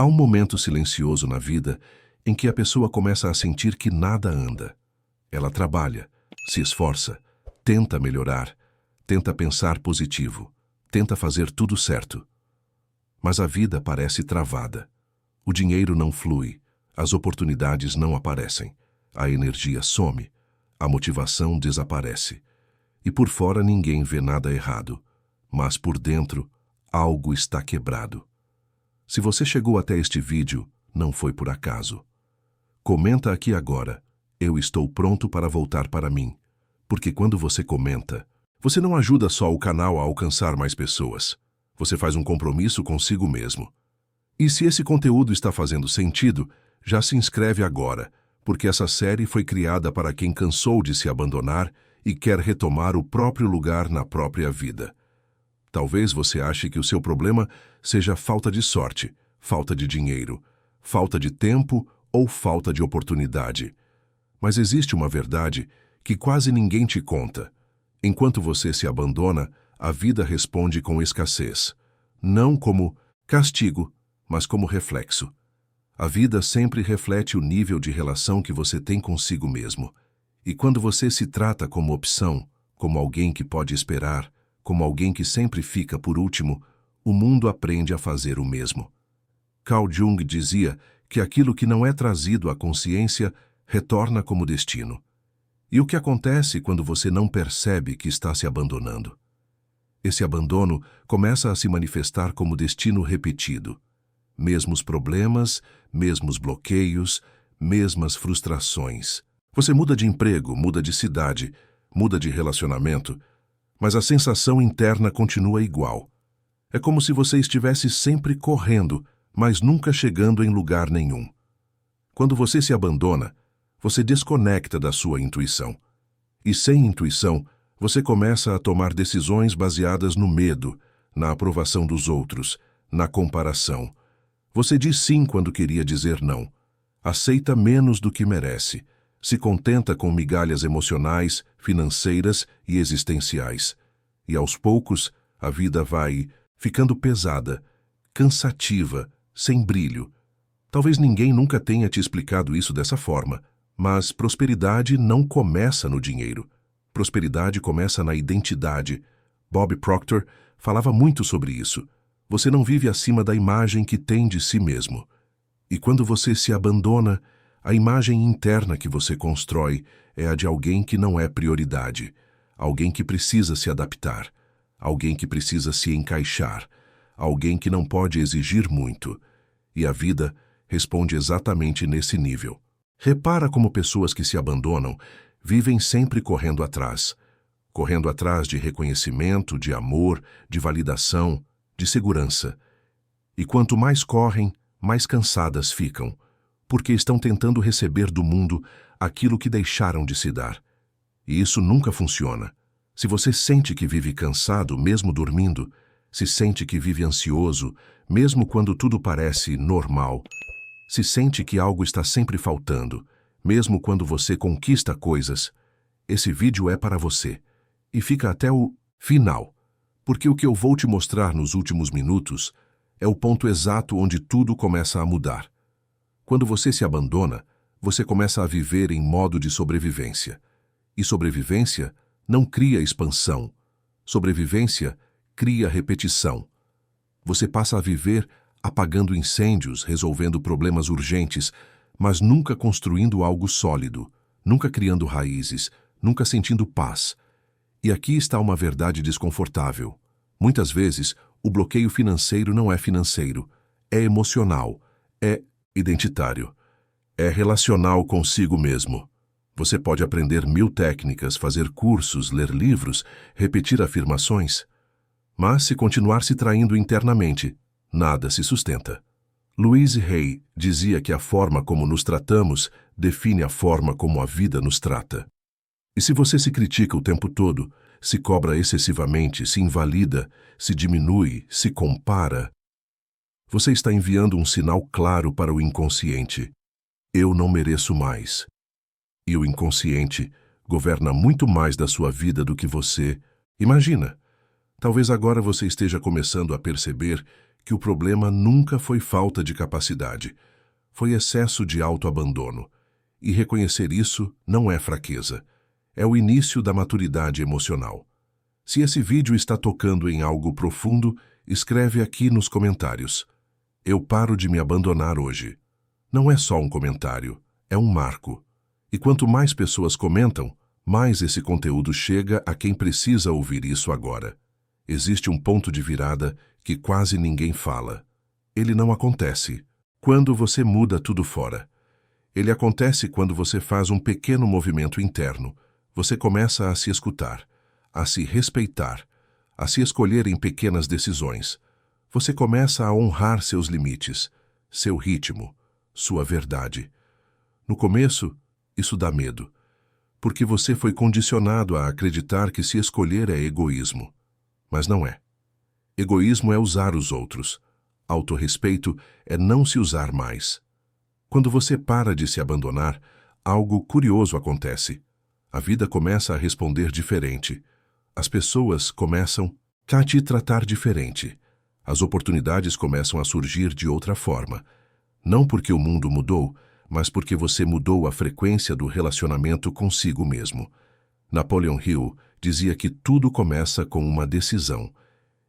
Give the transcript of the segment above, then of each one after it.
Há um momento silencioso na vida em que a pessoa começa a sentir que nada anda. Ela trabalha, se esforça, tenta melhorar, tenta pensar positivo, tenta fazer tudo certo. Mas a vida parece travada. O dinheiro não flui, as oportunidades não aparecem, a energia some, a motivação desaparece. E por fora ninguém vê nada errado, mas por dentro algo está quebrado. Se você chegou até este vídeo, não foi por acaso. Comenta aqui agora, eu estou pronto para voltar para mim. Porque quando você comenta, você não ajuda só o canal a alcançar mais pessoas. Você faz um compromisso consigo mesmo. E se esse conteúdo está fazendo sentido, já se inscreve agora, porque essa série foi criada para quem cansou de se abandonar e quer retomar o próprio lugar na própria vida. Talvez você ache que o seu problema seja falta de sorte, falta de dinheiro, falta de tempo ou falta de oportunidade. Mas existe uma verdade que quase ninguém te conta. Enquanto você se abandona, a vida responde com escassez. Não como castigo, mas como reflexo. A vida sempre reflete o nível de relação que você tem consigo mesmo. E quando você se trata como opção, como alguém que pode esperar, como alguém que sempre fica por último, o mundo aprende a fazer o mesmo. Carl Jung dizia que aquilo que não é trazido à consciência retorna como destino. E o que acontece quando você não percebe que está se abandonando? Esse abandono começa a se manifestar como destino repetido. Mesmos problemas, mesmos bloqueios, mesmas frustrações. Você muda de emprego, muda de cidade, muda de relacionamento, mas a sensação interna continua igual. É como se você estivesse sempre correndo, mas nunca chegando em lugar nenhum. Quando você se abandona, você desconecta da sua intuição. E sem intuição, você começa a tomar decisões baseadas no medo, na aprovação dos outros, na comparação. Você diz sim quando queria dizer não. Aceita menos do que merece. Se contenta com migalhas emocionais, financeiras e existenciais. E aos poucos, a vida vai ficando pesada, cansativa, sem brilho. Talvez ninguém nunca tenha te explicado isso dessa forma, mas prosperidade não começa no dinheiro. Prosperidade começa na identidade. Bob Proctor falava muito sobre isso. Você não vive acima da imagem que tem de si mesmo. E quando você se abandona, a imagem interna que você constrói é a de alguém que não é prioridade, alguém que precisa se adaptar, alguém que precisa se encaixar, alguém que não pode exigir muito. E a vida responde exatamente nesse nível. Repara como pessoas que se abandonam vivem sempre correndo atrás de reconhecimento, de amor, de validação, de segurança. E quanto mais correm, mais cansadas ficam, porque estão tentando receber do mundo aquilo que deixaram de se dar. E isso nunca funciona. Se você sente que vive cansado, mesmo dormindo, se sente que vive ansioso, mesmo quando tudo parece normal, se sente que algo está sempre faltando, mesmo quando você conquista coisas, esse vídeo é para você. E fica até o final, porque o que eu vou te mostrar nos últimos minutos é o ponto exato onde tudo começa a mudar. Quando você se abandona, você começa a viver em modo de sobrevivência. E sobrevivência não cria expansão. Sobrevivência cria repetição. Você passa a viver apagando incêndios, resolvendo problemas urgentes, mas nunca construindo algo sólido, nunca criando raízes, nunca sentindo paz. E aqui está uma verdade desconfortável. Muitas vezes, o bloqueio financeiro não é financeiro, é emocional, é identitário, é relacional consigo mesmo. Você pode aprender 1000 técnicas, fazer cursos, ler livros, repetir afirmações, mas se continuar se traindo internamente, nada se sustenta. Louise Hay dizia que a forma como nos tratamos define a forma como a vida nos trata. E se você se critica o tempo todo, se cobra excessivamente, se invalida, se diminui, se compara, você está enviando um sinal claro para o inconsciente. Eu não mereço mais. E o inconsciente governa muito mais da sua vida do que você imagina. Talvez agora você esteja começando a perceber que o problema nunca foi falta de capacidade, foi excesso de autoabandono. E reconhecer isso não é fraqueza, é o início da maturidade emocional. Se esse vídeo está tocando em algo profundo, escreve aqui nos comentários: eu paro de me abandonar hoje. Não é só um comentário, é um marco. E quanto mais pessoas comentam, mais esse conteúdo chega a quem precisa ouvir isso agora. Existe um ponto de virada que quase ninguém fala. Ele não acontece quando você muda tudo fora. Ele acontece quando você faz um pequeno movimento interno. Você começa a se escutar, a se respeitar, a se escolher em pequenas decisões. Você começa a honrar seus limites, seu ritmo, sua verdade. No começo, isso dá medo, porque você foi condicionado a acreditar que se escolher é egoísmo. Mas não é. Egoísmo é usar os outros. Autorrespeito é não se usar mais. Quando você para de se abandonar, algo curioso acontece. A vida começa a responder diferente. As pessoas começam a te tratar diferente. As oportunidades começam a surgir de outra forma. Não porque o mundo mudou, mas porque você mudou a frequência do relacionamento consigo mesmo. Napoleon Hill dizia que tudo começa com uma decisão.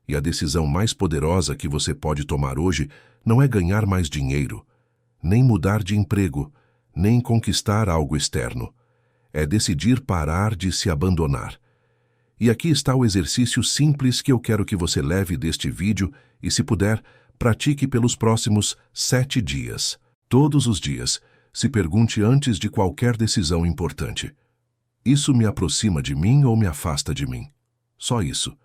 E a decisão mais poderosa que você pode tomar hoje não é ganhar mais dinheiro, nem mudar de emprego, nem conquistar algo externo. É decidir parar de se abandonar. E aqui está o exercício simples que eu quero que você leve deste vídeo e, se puder, pratique pelos próximos 7 dias. Todos os dias, se pergunte antes de qualquer decisão importante: isso me aproxima de mim ou me afasta de mim? Só isso.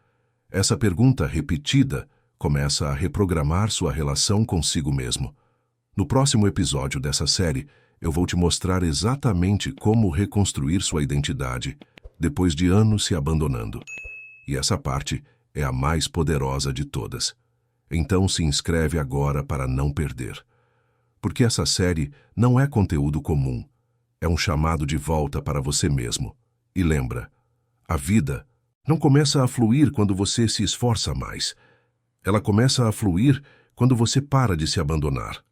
Essa pergunta repetida começa a reprogramar sua relação consigo mesmo. No próximo episódio dessa série, eu vou te mostrar exatamente como reconstruir sua identidade depois de anos se abandonando. E essa parte é a mais poderosa de todas. Então se inscreve agora para não perder. Porque essa série não é conteúdo comum. É um chamado de volta para você mesmo. E lembra, a vida não começa a fluir quando você se esforça mais. Ela começa a fluir quando você para de se abandonar.